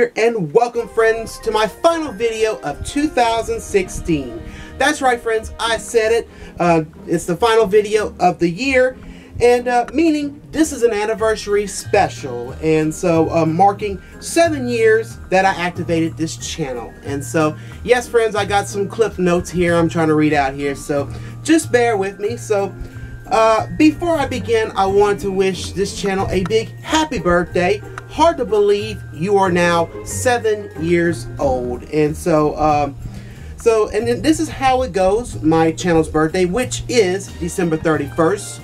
here, and welcome friends to my final video of 2016. That's right friends, I said it. It's the final video of the year, and meaning this is an anniversary special, and so marking 7 years that I activated this channel. And so yes friends, I got some clip notes here I'm trying to read out here, so just bear with me. So before I begin, I want to wish this channel a big happy birthday. Hard to believe you are now 7 years old. And so and then this is how it goes. My channel's birthday, which is December 31st,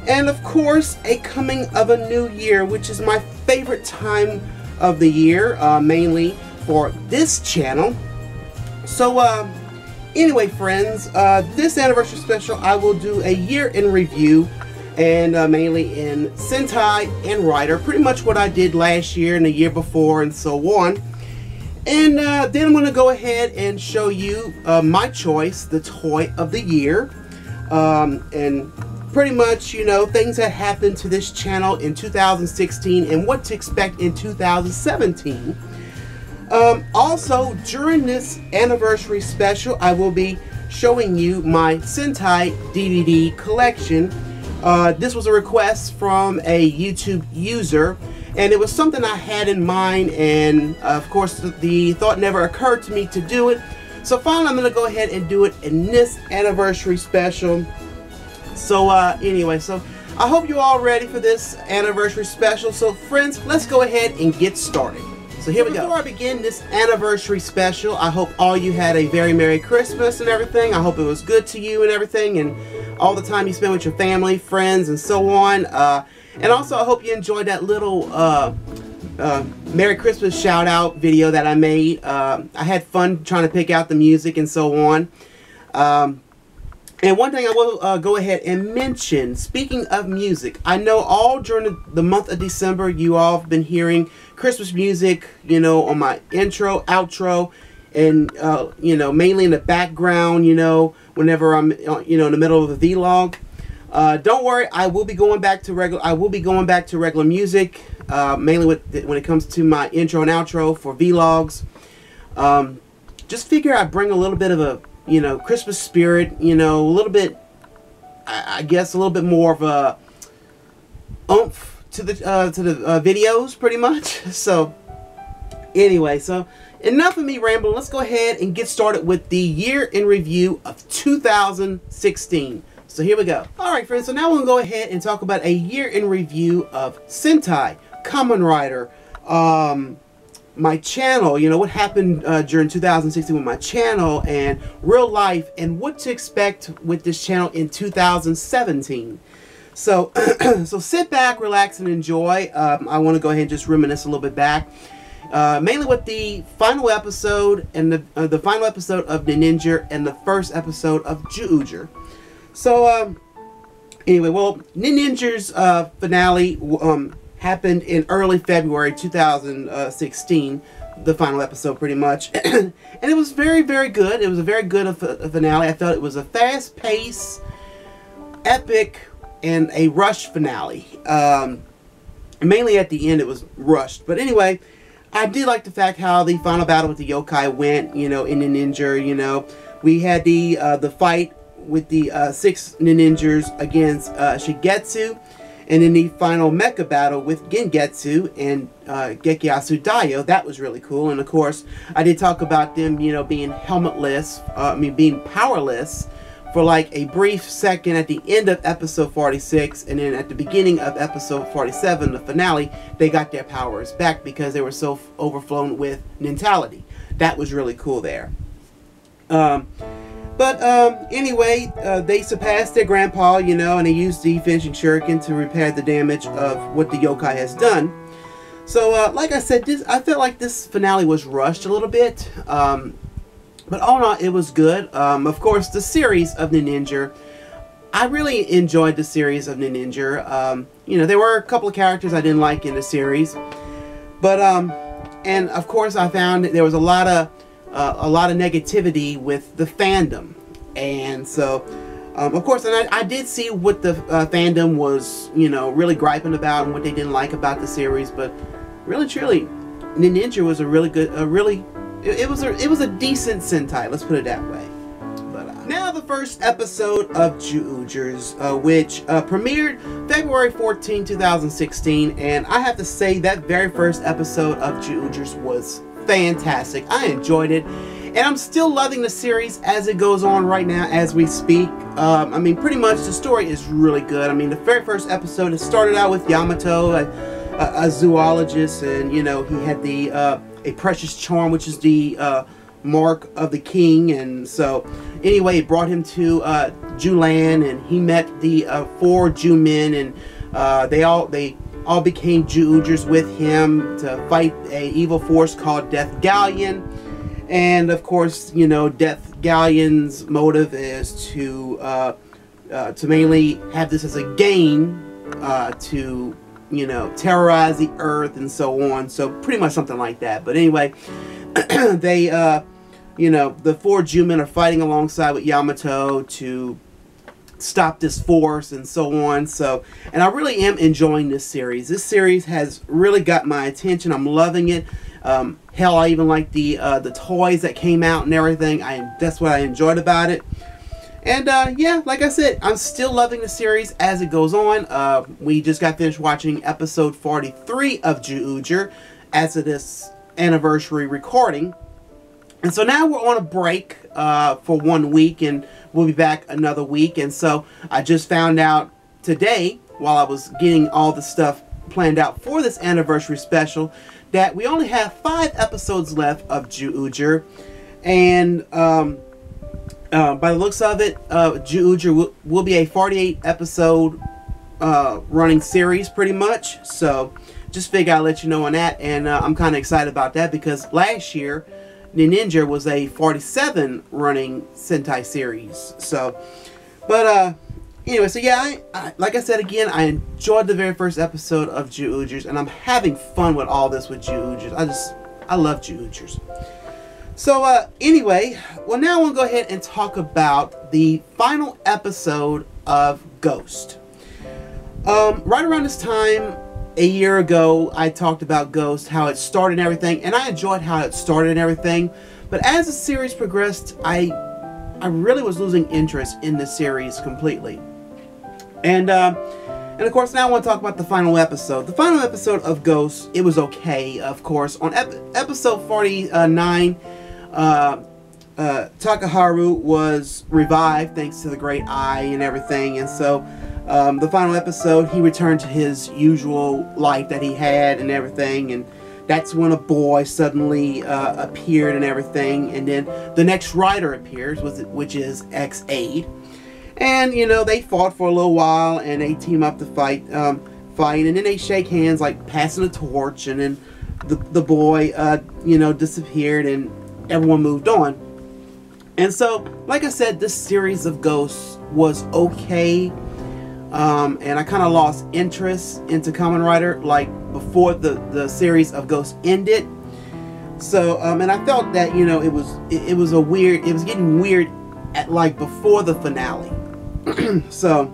and of course a coming of a new year, which is my favorite time of the year, mainly for this channel. So anyway friends, this anniversary special I will do a year in review, and mainly in Sentai and Rider, pretty much what I did last year and the year before and so on. And then I'm going to go ahead and show you my choice, the toy of the year, and pretty much, you know, things that happened to this channel in 2016 and what to expect in 2017. Also, during this anniversary special, I will be showing you my Sentai DVD collection. This was a request from a YouTube user, and it was something I had in mind, and of course the thought never occurred to me to do it. So finally I'm going to go ahead and do it in this anniversary special. So anyway, so I hope you're all ready for this anniversary special. So friends, let's go ahead and get started. So here we go. Before I begin this anniversary special, I hope all you had a very Merry Christmas and everything. I hope it was good to you and everything, and all the time you spend with your family, friends, and so on. And also I hope you enjoyed that little Merry Christmas shout out video that I made. I had fun trying to pick out the music and so on. And one thing I will go ahead and mention, speaking of music, I know all during the month of December you all have been hearing Christmas music, you know, on my intro, outro, and you know, mainly in the background, you know, whenever I'm you know, in the middle of the vlog. Don't worry, I will be going back to regular music, mainly when it comes to my intro and outro for vlogs. Just figure I'd bring a little bit of a, you know, Christmas spirit, you know, a little bit, I guess a little bit more of a oomph to the videos, pretty much. So anyway, so enough of me rambling. Let's go ahead and get started with the year in review of 2016. So here we go. Alright friends, so now we'll go ahead and talk about a year in review of Sentai, Kamen Rider, my channel, you know, what happened during 2016 with my channel, and real life, and what to expect with this channel in 2017. So, so sit back, relax, and enjoy. I want to go ahead and just reminisce a little bit back, mainly with the final episode and the final episode of Ninja and the first episode of Eugene. So, anyway, well, Ninja's finale happened in early February 2016, the final episode pretty much. And it was very, very good. It was a very good finale. I felt it was a fast-paced, epic, and a rushed finale. Mainly at the end it was rushed. But anyway, I did like the fact how the final battle with the yokai went, you know, in the Ninja. You know, we had the fight with the 6 ninjas against Shigetsu, and in the final mecha battle with Gengetsu and Gekiyasu Daio. That was really cool. And of course, I did talk about them, you know, being helmetless, being powerless for like a brief second at the end of episode 46, and then at the beginning of episode 47, the finale, they got their powers back because they were so overflown with mentality. That was really cool there. But anyway, they surpassed their grandpa, you know, and they used the finishing shuriken to repair the damage of what the yokai has done. So, like I said, I felt like this finale was rushed a little bit. But all in all, it was good. Of course, the series of Ninja, I really enjoyed the series of Ninja. You know, there were a couple of characters I didn't like in the series. But, and of course, I found that there was a lot of negativity with the fandom, and so of course, and I did see what the fandom was, you know, really griping about and what they didn't like about the series. But really truly, Ninja was a really good, it was a decent Sentai. Let's put it that way. But now the first episode of Ju-Oogers, which premiered February 14, 2016, and I have to say that very first episode of Ju-Oogers was fantastic. I enjoyed it, and I'm still loving the series as it goes on right now as we speak. I mean, pretty much the story is really good. I mean, the very first episode, it started out with Yamato, a zoologist, and you know, he had the a precious charm, which is the mark of the king. And so anyway, it brought him to Juland, and he met the 4 Jew men, and they all became Ju-Oogers with him to fight a evil force called Death Galleon. And of course, you know, Death Galleon's motive is to mainly have this as a game to, you know, terrorize the earth and so on. So pretty much something like that. But anyway, they, you know, the 4 Jew men are fighting alongside with Yamato to stop this force and so on. So, and I really am enjoying this series. This series has really got my attention. I'm loving it. Hell, I even like the toys that came out and everything. That's what I enjoyed about it. And yeah, like I said, I'm still loving the series as it goes on. We just got finished watching episode 43 of Ju-Ooger as of this anniversary recording. And so now we're on a break for 1 week, and we'll be back another week. And so I just found out today, while I was getting all the stuff planned out for this anniversary special, that we only have 5 episodes left of Ju-Ooger. And by the looks of it, Ju-Ooger will be a 48 episode running series pretty much. So just figure I'll let you know on that. And I'm kind of excited about that because last year Ninja was a 47 running Sentai series. So, but anyway, so yeah, like I said again, I enjoyed the very first episode of Ju-Oogers, and I'm having fun with all this with Ju-Oogers. I love Ju-Oogers. So anyway, well, now I want to go ahead and talk about the final episode of Ghost. Right around this time, a year ago, I talked about Ghost, how it started and everything, and I enjoyed how it started and everything. But as the series progressed, I really was losing interest in the series completely. And of course, now I want to talk about the final episode. The final episode of Ghost, it was okay, of course. On episode 49, Takaharu was revived thanks to the Great Eye and everything. And so the final episode, he returned to his usual life that he had and everything. And that's when a boy suddenly appeared and everything. And then the next rider appears, which is X-Aid. And, you know, they fought for a little while, and they team up to fight, and then they shake hands, like passing a torch, and then the boy, you know, disappeared, and everyone moved on. And so, like I said, this series of Ghosts was okay, and I kind of lost interest into Kamen Rider, like, before the series of Ghosts ended. So, and I felt that, you know, it was getting weird at, like, before the finale. So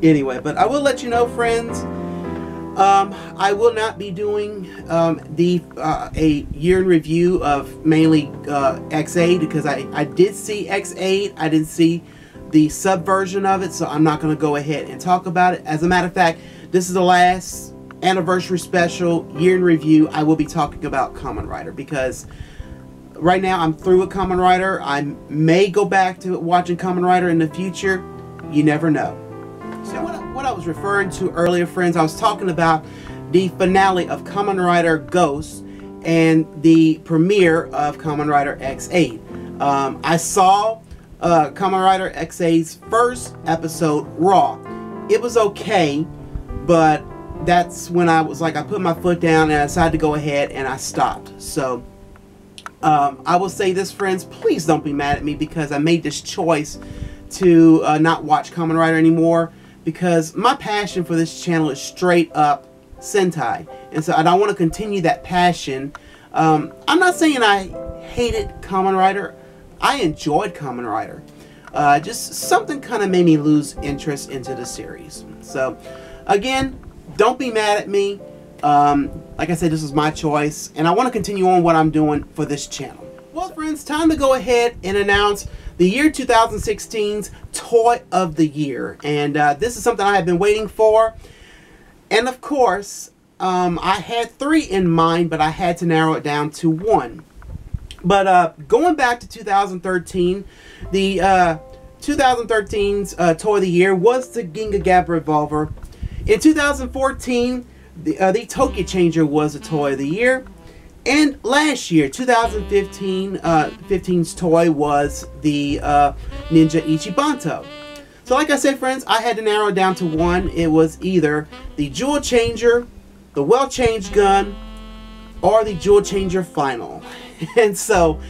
anyway, but I will let you know, friends, I will not be doing a year in review of mainly X-Aid, because I did see X-Aid. I didn't see the sub version of it, so I'm not going to go ahead and talk about it. As a matter of fact, this is the last anniversary special year in review. I will be talking about Kamen Rider, because right now I'm through with Kamen Rider. I may go back to watching Kamen Rider in the future. You never know. So what I was referring to earlier, friends, I was talking about the finale of Kamen Rider Ghost and the premiere of Kamen Rider X-Aid. I saw Kamen Rider X-Aid's first episode raw. It was okay, but that's when I was like, I put my foot down and I decided to go ahead and I stopped. So I will say this, friends, please don't be mad at me because I made this choice to not watch Kamen Rider anymore, because my passion for this channel is straight up Sentai, and so I don't want to continue that passion. I'm not saying I hated Kamen Rider. I enjoyed Kamen Rider. Just something kind of made me lose interest into the series. So again, don't be mad at me. Like I said, this was my choice, and I want to continue on what I'm doing for this channel. Well, friends, time to go ahead and announce the year 2016's Toy of the Year. And this is something I have been waiting for. And of course, I had 3 in mind, but I had to narrow it down to 1. But going back to 2013, the 2013's Toy of the Year was the Ginga Gab Revolver. In 2014, the Tokyo Changer was the Toy of the Year. And last year, 2015's toy was the Ninja Ichibanto. So like I said, friends, I had to narrow it down to 1. It was either the Jewel Changer, the Well Changed Gun, or the Jewel Changer Final. And so,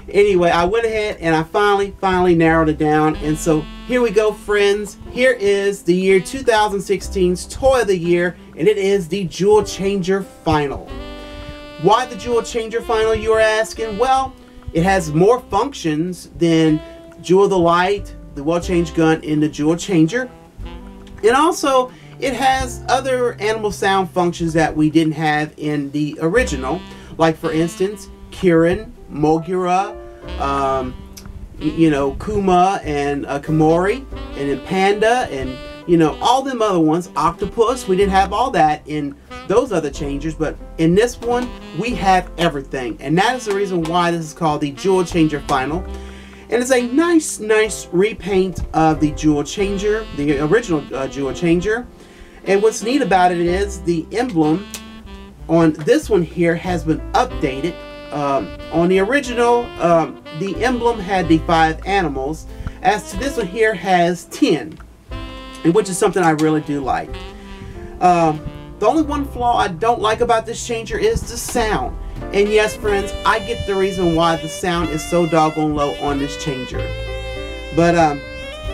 anyway, I went ahead and I finally narrowed it down. And so, here we go, friends. Here is the year 2016's Toy of the Year, and it is the Jewel Changer Final. Why the Jewel Changer Final, you are asking? Well, it has more functions than Jewel the Light, the Well Changed Gun, and the Jewel Changer. And also, it has other animal sound functions that we didn't have in the original. Like, for instance, Kirin, Mogura, you know, Kuma and Komori, and then Panda, and, you know, all them other ones. Octopus, we didn't have all that in those other changers, but in this one, we have everything. And that is the reason why this is called the Jewel Changer Final. And it's a nice repaint of the Jewel Changer, the original Jewel Changer. And what's neat about it is the emblem on this one here has been updated. On the original, the emblem had the 5 animals. As to this one here has 10, and which is something I really do like. The only one flaw I don't like about this changer is the sound. And yes, friends, I get the reason why the sound is so doggone low on this changer. But,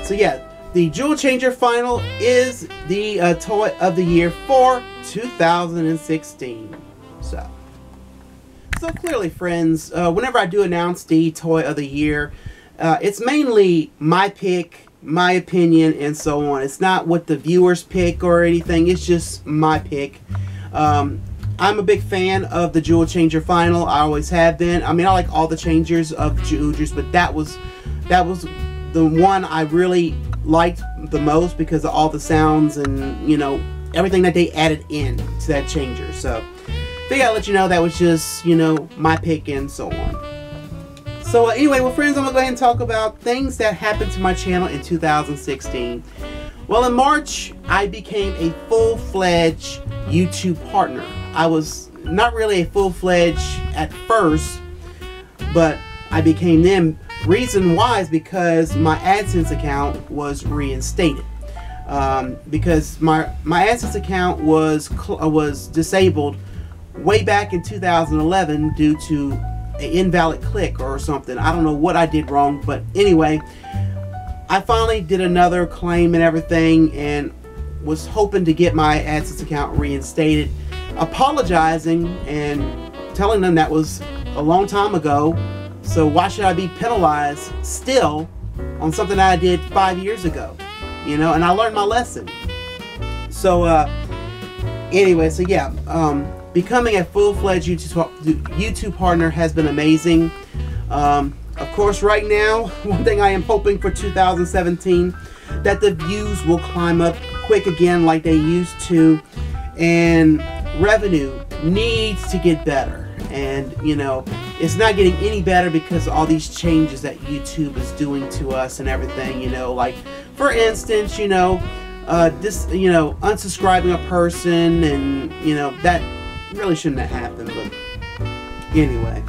so yeah, the Jewel Changer Final is the Toy of the Year for 2016. So clearly, friends, whenever I do announce the Toy of the Year, it's mainly my pick, my opinion, and so on. It's not what the viewers pick or anything. It's just my pick. I'm a big fan of the Jewel Changer Final. I always have been. I mean, I like all the changers of Jewelers, but that was the one I really liked the most because of all the sounds and, you know, everything that they added in to that changer. So figured I'd let you know that was just, you know, my pick and so on. So anyway, well, friends, I'm going to go ahead and talk about things that happened to my channel in 2016. Well, in March, I became a full-fledged YouTube partner. I was not really a full-fledged at first, but I became them. Reason why is because my AdSense account was reinstated. Because my AdSense account was disabled way back in 2011 due to an invalid click or something. I don't know what I did wrong, but anyway, I finally did another claim and everything and was hoping to get my AdSense account reinstated, apologizing and telling them that was a long time ago, so why should I be penalized still on something that I did 5 years ago, you know? And I learned my lesson. So anyway, so yeah, becoming a full-fledged YouTube partner has been amazing. Of course, right now, one thing I am hoping for 2017, that the views will climb up quick again like they used to, and revenue needs to get better. And, you know, it's not getting any better because of all these changes that YouTube is doing to us and everything, you know, like, for instance, you know, unsubscribing a person, and, you know, that really shouldn't have happened, but anyway.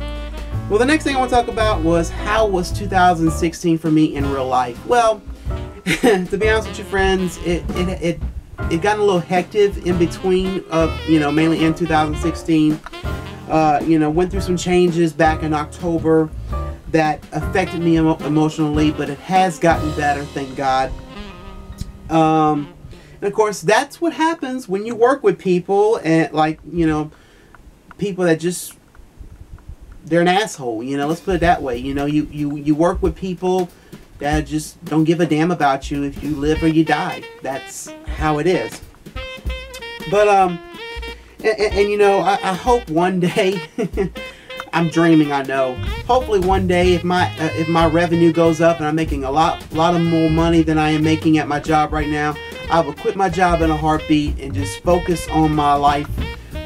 Well, the next thing I want to talk about was how was 2016 for me in real life. Well, to be honest with you, friends, it got a little hectic in between, you know, mainly in 2016. You know, went through some changes back in October that affected me emotionally, but it has gotten better, thank God. And of course, that's what happens when you work with people, and, like, you know, people that just, they're an asshole, you know, let's put it that way. You know, you work with people that just don't give a damn about you if you live or you die. That's how it is. But And you know, I hope one day, I'm dreaming, I know. Hopefully one day, if my revenue goes up and I'm making a lot of more money than I am making at my job right now, I will quit my job in a heartbeat and just focus on my life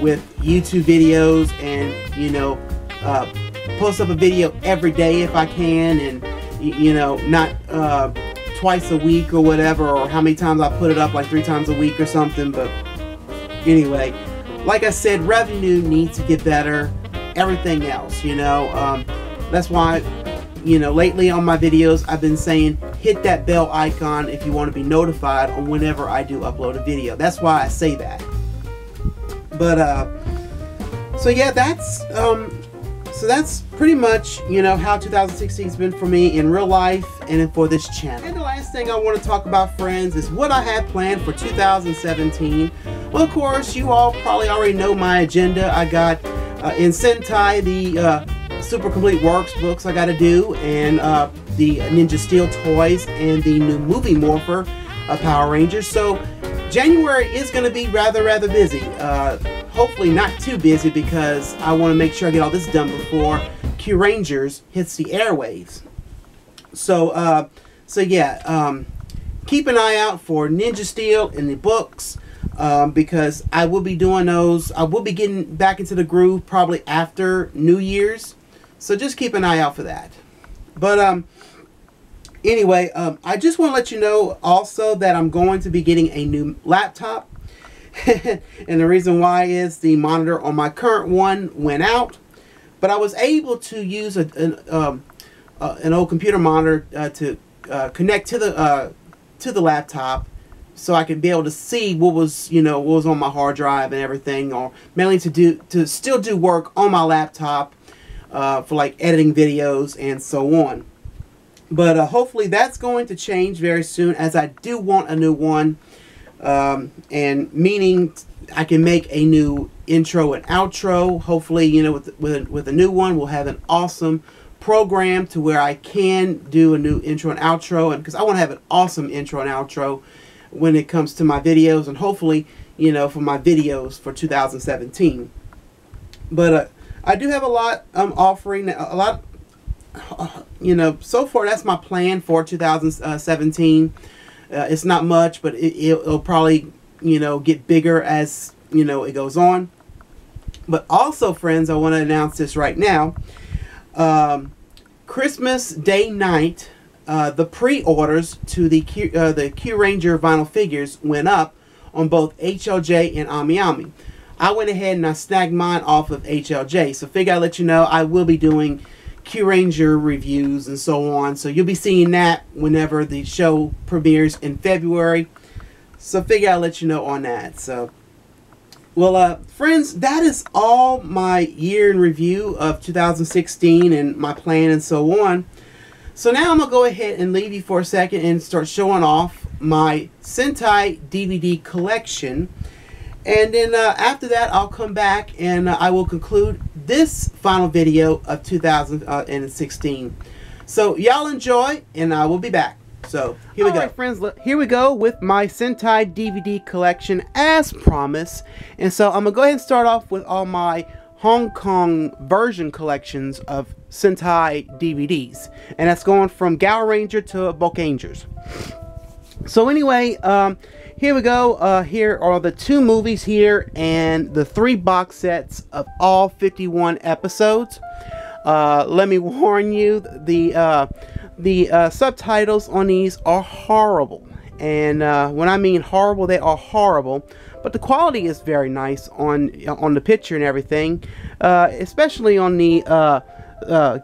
with YouTube videos, and you know, post up a video every day if I can, and you know, not twice a week or whatever, or how many times I put it up, like 3 times a week or something. But anyway, like I said, revenue needs to get better. Everything else, you know, that's why, you know, lately on my videos I've been saying hit that bell icon if you want to be notified on whenever I do upload a video. That's why I say that. But so yeah, that's pretty much, you know, how 2016 has been for me in real life and for this channel. And the last thing I want to talk about, friends, is what I have planned for 2017. Well, of course, you all probably already know my agenda. I got in Sentai, the Super Complete Works books I got to do, and the Ninja Steel toys, and the new movie morpher, Power Rangers. So January is going to be rather busy. Hopefully not too busy, because I want to make sure I get all this done before Q Rangers hits the airwaves. So so yeah, keep an eye out for Ninja Steel in the books. Because I will be doing those. I will be getting back into the groove probably after New Year's, so just keep an eye out for that. But anyway, I just want to let you know also that I'm going to be getting a new laptop. And the reason why is the monitor on my current one went out, but I was able to use an old computer monitor to connect to the laptop, so I could be able to see what was, you know, what was on my hard drive and everything, or mainly to still do work on my laptop for like editing videos and so on. But hopefully that's going to change very soon, as I do want a new one, and meaning I can make a new intro and outro. Hopefully, you know, with a new one, we'll have an awesome program to where I can do a new intro and outro, and because I want to have an awesome intro and outro when it comes to my videos, and hopefully, you know, for my videos for 2017. But I do have a lot offering, a lot, you know, so far that's my plan for 2017. It's not much, but it'll probably, you know, get bigger as, you know, it goes on. But also, friends, I want to announce this right now. Christmas Day night, the pre-orders to the Q Ranger vinyl figures went up on both HLJ and Ami Ami. I went ahead and I snagged mine off of HLJ. So figure I'll let you know I will be doing Q Ranger reviews and so on. So you'll be seeing that whenever the show premieres in February. So figure I'll let you know on that. So, well, friends, that is all my year in review of 2016 and my plan and so on. So now I'm going to go ahead and leave you for a second and start showing off my Sentai DVD collection. And then after that, I'll come back and I will conclude this final video of 2016. So y'all enjoy, and I will be back. So here we go. Alright, friends, here we go with my Sentai DVD collection as promised. And so I'm going to go ahead and start off with all my Hong Kong version collections of Sentai DVDs, and that's going from Gower Ranger to Bulkangers. So anyway, here we go. Here are the 2 movies here and the 3 box sets of all 51 episodes. Let me warn you, the subtitles on these are horrible, and when I mean horrible, they are horrible. But the quality is very nice on the picture and everything, especially on the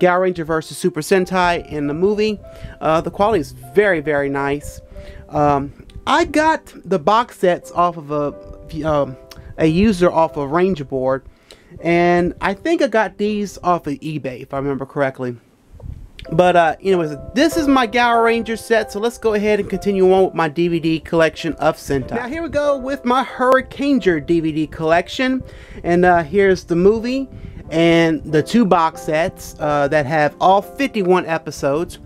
Gower Ranger versus Super Sentai in the movie. The quality is very nice. I got the box sets off of a user off of Ranger Board, and I think I got these off of eBay if I remember correctly. But anyways, this is my Gower Ranger set, so let's go ahead and continue on with my DVD collection of Sentai. Now here we go with my Hurricaneger DVD collection, and here's the movie and the 2 box sets that have all 51 episodes.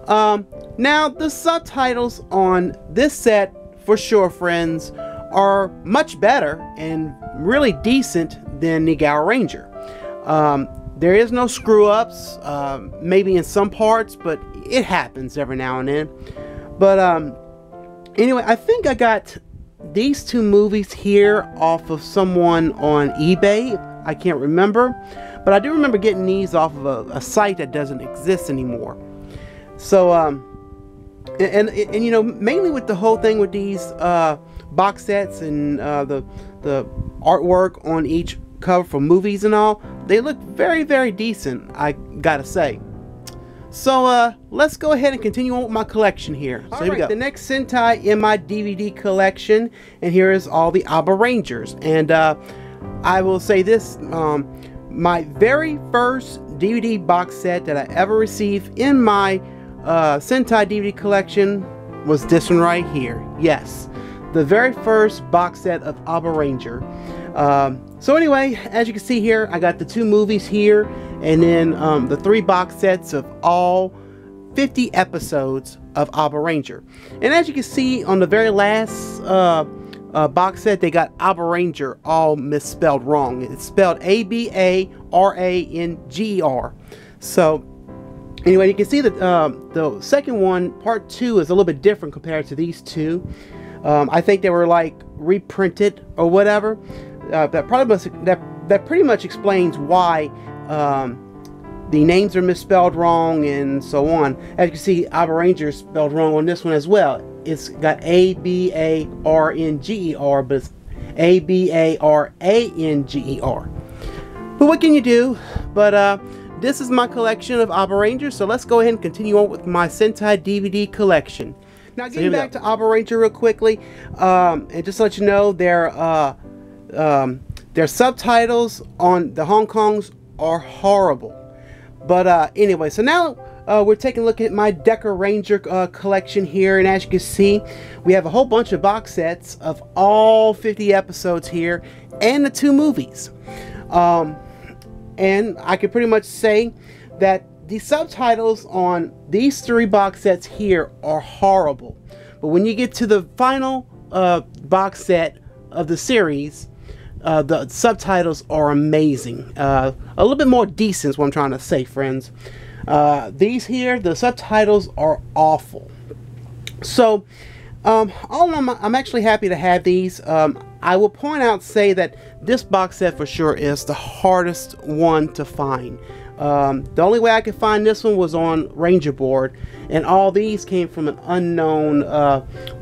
Now the subtitles on this set, for sure, friends, are much better and really decent than the Gower Ranger. There is no screw-ups, maybe in some parts, but it happens every now and then. But anyway, I think I got these two movies here off of someone on eBay. I can't remember, but I do remember getting these off of a site that doesn't exist anymore. So and you know, mainly with the whole thing with these box sets and the artwork on each cover for movies and all, they look very, very decent, I gotta say. So let's go ahead and continue on with my collection here. So here we go. The next Sentai in my DVD collection, and here is all the ABBA Rangers. And I will say this, my very first DVD box set that I ever received in my Sentai DVD collection was this one right here. Yes, the very first box set of ABBA Ranger. So anyway, as you can see here, I got the two movies here, and then the 3 box sets of all 50 episodes of ABBA Ranger. And as you can see on the very last box set, they got ABBA Ranger all misspelled wrong. It's spelled A-B-A-R-A-N-G-E-R. So anyway, you can see that the second one, part 2, is a little bit different compared to these two. I think they were like reprinted or whatever. That pretty much explains why the names are misspelled wrong and so on. As you can see, ABBA Ranger is spelled wrong on this one as well. It's got A-B-A-R-N-G-E-R, but it's A-B-A-R-A-N-G-E-R. But what can you do? But this is my collection of ABBA Rangers, so let's go ahead and continue on with my Sentai DVD collection. Now, getting back to ABBA Ranger real quickly, and just to let you know, their subtitles on the Hong Kongs are horrible. But anyway, so now we're taking a look at my Deca Ranger collection here, and as you can see, we have a whole bunch of box sets of all 50 episodes here and the 2 movies. And I can pretty much say that the subtitles on these 3 box sets here are horrible. But when you get to the final box set of the series, the subtitles are amazing. A little bit more decent is what I'm trying to say, friends. These here, the subtitles are awful. So, all in all, I'm actually happy to have these. I will say that this box set for sure is the hardest one to find. The only way I could find this one was on Ranger Board, and all these came from an unknown,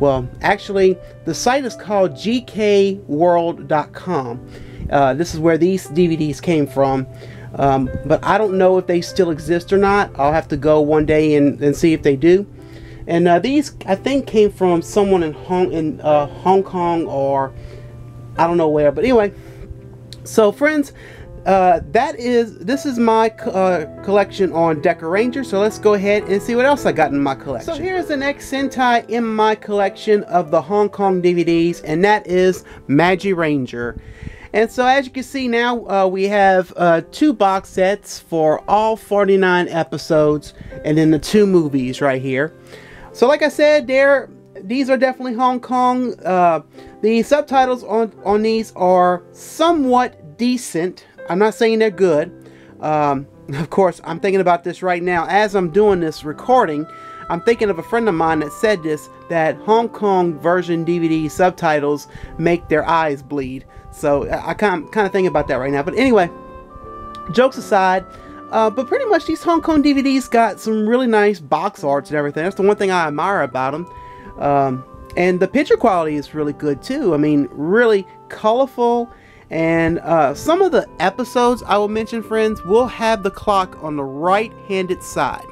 well, actually, the site is called gkworld.com. This is where these DVDs came from, but I don't know if they still exist or not. I'll have to go one day and see if they do. And these, I think, came from someone in Hong Kong, or I don't know where, but anyway. So, friends, this is my collection on Deca Ranger, so let's go ahead and see what else I got in my collection. So here's the next Sentai in my collection of the Hong Kong DVDs, and that is Magi Ranger. And so as you can see now, we have 2 box sets for all 49 episodes, and then the 2 movies right here. So like I said, these are definitely Hong Kong. The subtitles on these are somewhat decent. I'm not saying they're good. Of course, I'm thinking about this right now. As I'm doing this recording, I'm thinking of a friend of mine that said this, that Hong Kong version DVD subtitles make their eyes bleed. So I kind of think about that right now. But anyway, jokes aside, but pretty much these Hong Kong DVDs got some really nice box arts and everything. That's the one thing I admire about them. And the picture quality is really good too. I mean, really colorful. And some of the episodes I will mention, friends, will have the clock on the right-handed side.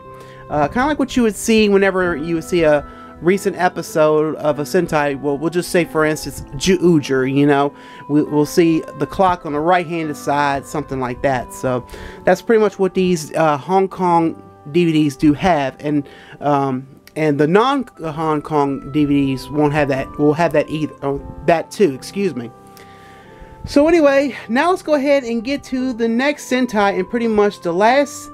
Kind of like what you would see whenever you would see a recent episode of a Sentai. Well, we'll just say, for instance, Ju-Uger, you know. We'll see the clock on the right-handed side, something like that. So that's pretty much what these Hong Kong DVDs do have. And the non-Hong Kong DVDs won't have that. Will have that either. Oh, that too, excuse me. So anyway, now let's go ahead and get to the next Sentai, and pretty much the last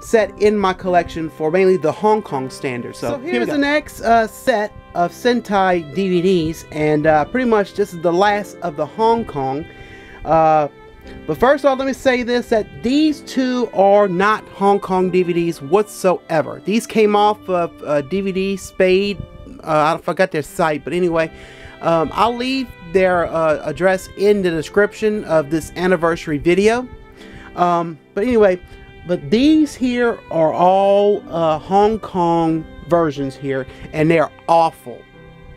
set in my collection for mainly the Hong Kong standard. So here's the next set of Sentai DVDs, and pretty much this is the last of the Hong Kong. But first off, let me say this, that these two are not Hong Kong DVDs whatsoever. These came off of DVD Spade. I forgot their site, but anyway, I'll leave their address in the description of this anniversary video. But anyway, but these here are all Hong Kong versions here, and they're awful.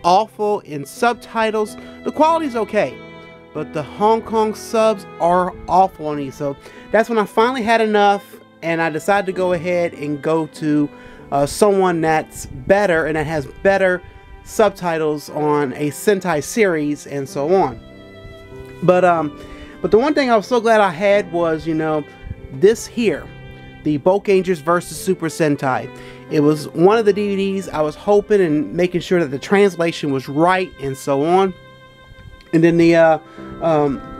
Awful in subtitles. The quality's okay, but the Hong Kong subs are awful on these. So that's when I finally had enough, and I decided to go ahead and go to someone that's better and that has better subtitles on a Sentai series and so on. But the one thing I was so glad I had was, you know, this here, the Bokangers vs. Super Sentai. It was one of the DVDs I was hoping and making sure that the translation was right and so on. And then the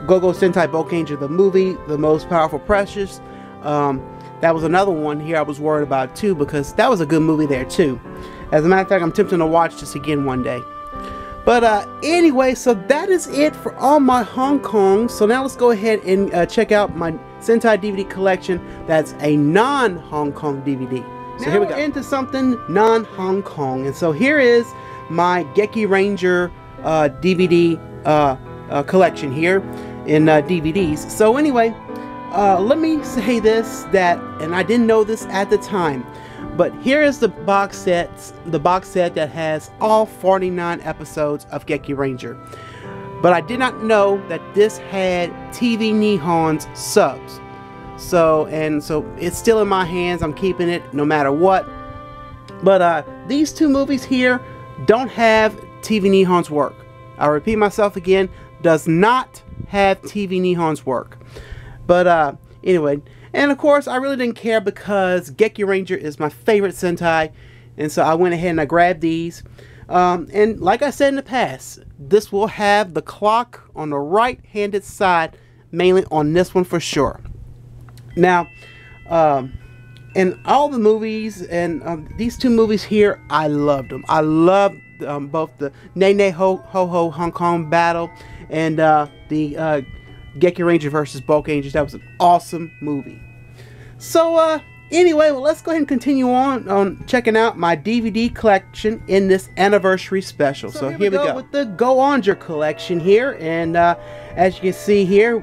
Go-Go Sentai Bokanger, the movie, The Most Powerful Precious. That was another one here I was worried about too, because that was a good movie there too. As a matter of fact, I'm tempted to watch this again one day. But anyway, so that is it for all my Hong Kong. So now let's go ahead and check out my Sentai DVD collection that's a non-Hong Kong DVD. So now here we go. Into something non-Hong Kong. And so here is my Geki Ranger DVD collection here in DVDs. So anyway, let me say this, that, and I didn't know this at the time, but here is the box set that has all 49 episodes of Geki Ranger. But I did not know that this had TV Nihon's subs. So it's still in my hands. I'm keeping it no matter what. But these two movies here don't have TV Nihon's work. I'll repeat myself again, does not have TV Nihon's work. But anyway, and of course I really didn't care because Geki Ranger is my favorite Sentai, and so I went ahead and I grabbed these. And like I said in the past, this will have the clock on the right-handed side, mainly on this one for sure. Now, in all the movies, and these two movies here, I loved them. I loved both the Nei Nei Ho Ho Hong Kong battle and the Geki Ranger versus Bokangers. That was an awesome movie. So anyway, well, let's go ahead and continue on checking out my DVD collection in this anniversary special. So here we go with the Go-Onger collection here, and as you can see here,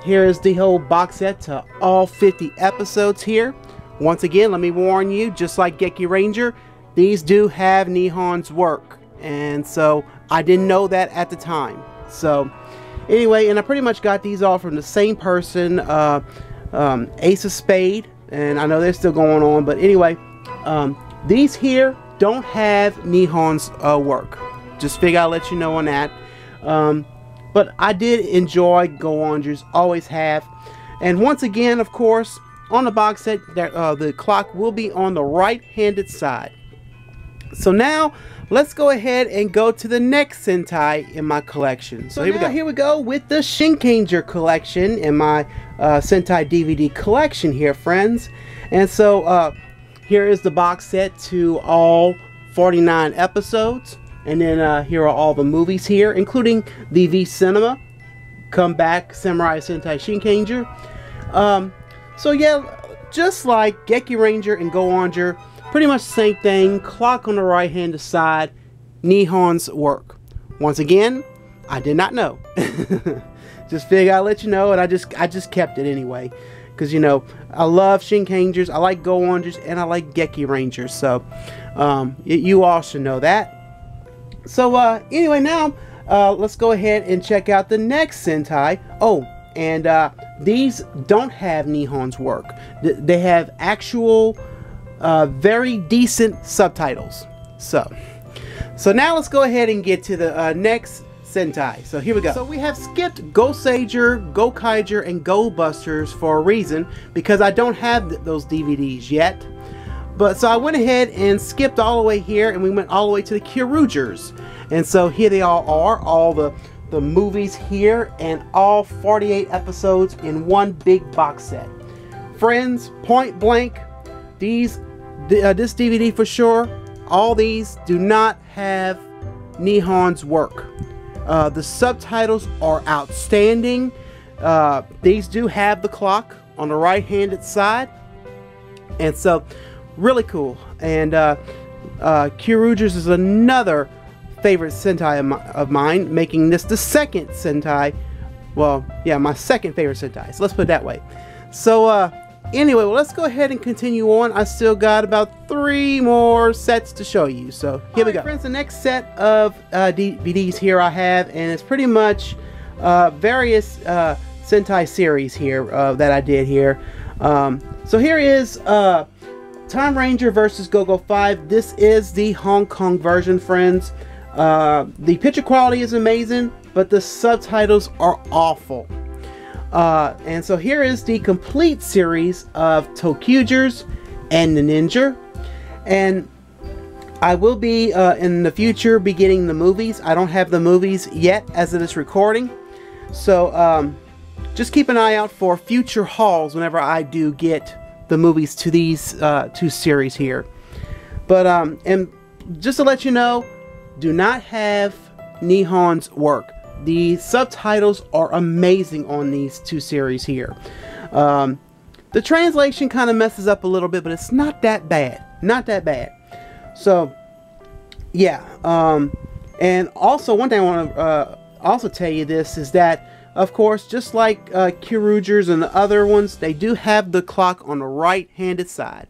here is the whole box set to all 50 episodes here. Once again, let me warn you, just like Geki Ranger, these do have Nihon's work, and so I didn't know that at the time. So anyway, and I pretty much got these all from the same person, Ace of Spade, and I know they're still going on, but anyway, these here don't have Nihon's work. Just figure I'll let you know on that. But I did enjoy Go-Ongers, always have. And once again, of course, on the box set, the clock will be on the right-handed side. So now, let's go ahead and go to the next Sentai in my collection. So here we go with the Shinkanger collection in my Sentai DVD collection here, friends. And so here is the box set to all 49 episodes. And then here are all the movies here, including the V Cinema, Come Back, Samurai Sentai Shinkanger. So yeah, just like Geki Ranger and Go-Onger, pretty much the same thing. Clock on the right-hand side, Nihon's work. Once again, I did not know. Just figured I'd let you know, and I just kept it anyway. Because, you know, I love Shinkangers, I like Go-Ongers, and I like Geki Rangers. So, you all should know that. So, anyway, now, let's go ahead and check out the next Sentai. Oh, and these don't have Nihon's work. They have actual, very decent subtitles. So now let's go ahead and get to the next Sentai. So here we go. So we have skipped Go Sager, Go Kaiger, and Go Busters for a reason, because I don't have those DVDs yet. But so I went ahead and skipped all the way here, and we went all the way to the Kyurugers. And so here they all are, all the movies here, and all 48 episodes in one big box set. Friends, point blank, this DVD for sure all these do not have Nihon's work. The subtitles are outstanding. These do have the clock on the right-handed side, and so really cool. And Kyurugers is another favorite Sentai of mine, making this the second Sentai. Well, yeah, my second favorite Sentai. So let's put it that way. So anyway, well, let's go ahead and continue on. I still got about 3 more sets to show you. So here we go. Friends, the next set of DVDs here I have, and it's pretty much various Sentai series here that I did here. So here is Time Ranger versus Go-Go 5. This is the Hong Kong version, friends. The picture quality is amazing, but the subtitles are awful. And so here is the complete series of Tokyugers and the Ninja. And I will be in the future be getting the movies. I don't have the movies yet as of this recording. So just keep an eye out for future hauls whenever I do get the movies to these 2 series here. But and just to let you know, do not have Nihon's work. The subtitles are amazing on these 2 series here. The translation kind of messes up a little bit, but it's not that bad. Not that bad. So, yeah. And also, one thing I want to also tell you this is that, of course, just like Kyurugers and the other ones, they do have the clock on the right-handed side.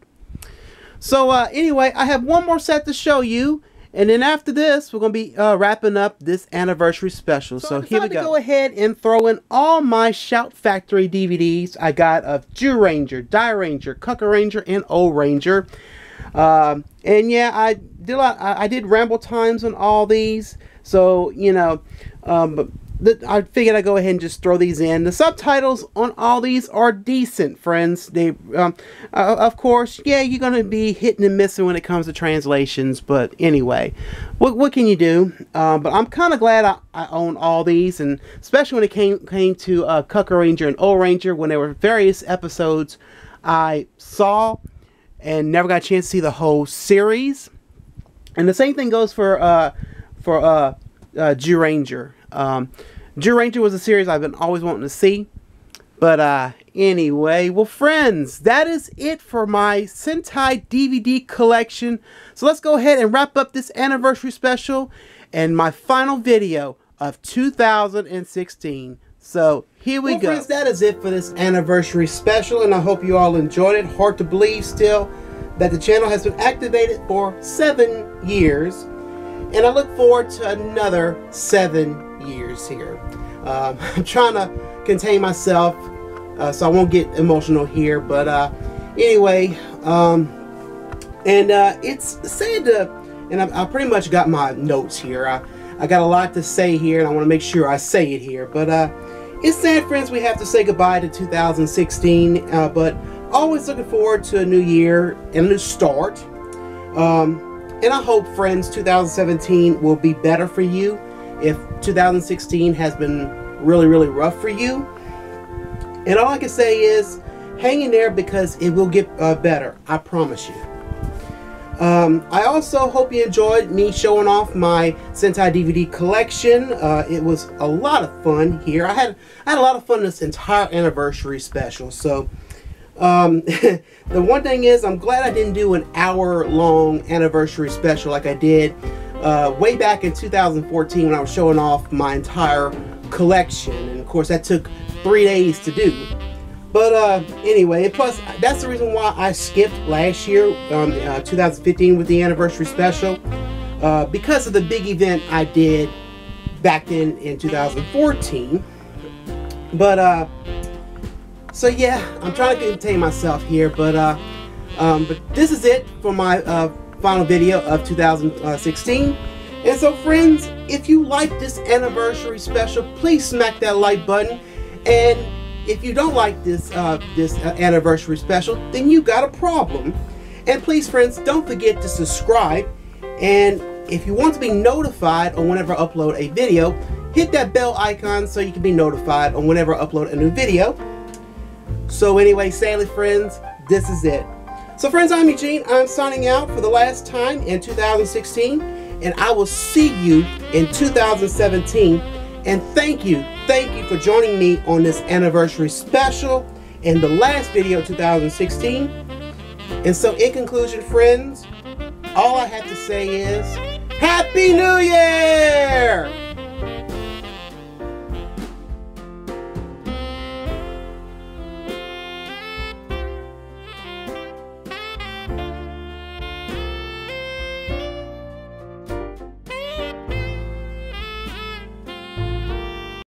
So, anyway, I have one more set to show you. And then after this, we're going to be wrapping up this anniversary special. So here we go. Go ahead and throw in all my Shout Factory DVDs I got of Jew Ranger, Die Ranger, Kuka Ranger, and Old Ranger. And yeah, I did ramble times on all these. So, you know, I figured I'd go ahead and just throw these in. The subtitles on all these are decent, friends. They, of course, yeah, you're going to be hitting and missing when it comes to translations. But anyway, what can you do? But I'm kind of glad I own all these, and especially when it came to Kuka Ranger and Old Ranger, when there were various episodes I saw and never got a chance to see the whole series. And the same thing goes for Jew Ranger. Jew Ranger was a series I've been always wanting to see. But anyway, well, friends, that is it for my Sentai DVD collection. So let's go ahead and wrap up this anniversary special and my final video of 2016. So here we go. Friends, that is it for this anniversary special, and I hope you all enjoyed it. Hard to believe still that the channel has been activated for 7 years, and I look forward to another 7 years here. I'm trying to contain myself so I won't get emotional here, but anyway, it's sad to, and I pretty much got my notes here. I got a lot to say here, and I want to make sure I say it here, but it's sad, friends, we have to say goodbye to 2016, but always looking forward to a new year and a new start. And I hope, friends, 2017 will be better for you if 2016 has been really, really rough for you. And all I can say is hang in there, because it will get better. I promise you. I also hope you enjoyed me showing off my Sentai DVD collection. It was a lot of fun here. I had a lot of fun in this entire anniversary special. So the one thing is, I'm glad I didn't do an hour-long anniversary special like I did way back in 2014 when I was showing off my entire collection. And of course, that took 3 days to do. But anyway, plus that's the reason why I skipped last year, 2015, with the anniversary special, because of the big event I did back then in 2014. But so yeah, I'm trying to contain myself here, but this is it for my final video of 2016. And so, friends, if you like this anniversary special, please smack that like button. And if you don't like this anniversary special, then you got a problem. And please, friends, don't forget to subscribe. And if you want to be notified on whenever I upload a video, hit that bell icon so you can be notified on whenever I upload a new video. So anyway, sadly, friends, this is it. So friends, I'm Eugene. I'm signing out for the last time in 2016, and I will see you in 2017. And thank you for joining me on this anniversary special and the last video of 2016. And so in conclusion, friends, all I have to say is Happy New Year!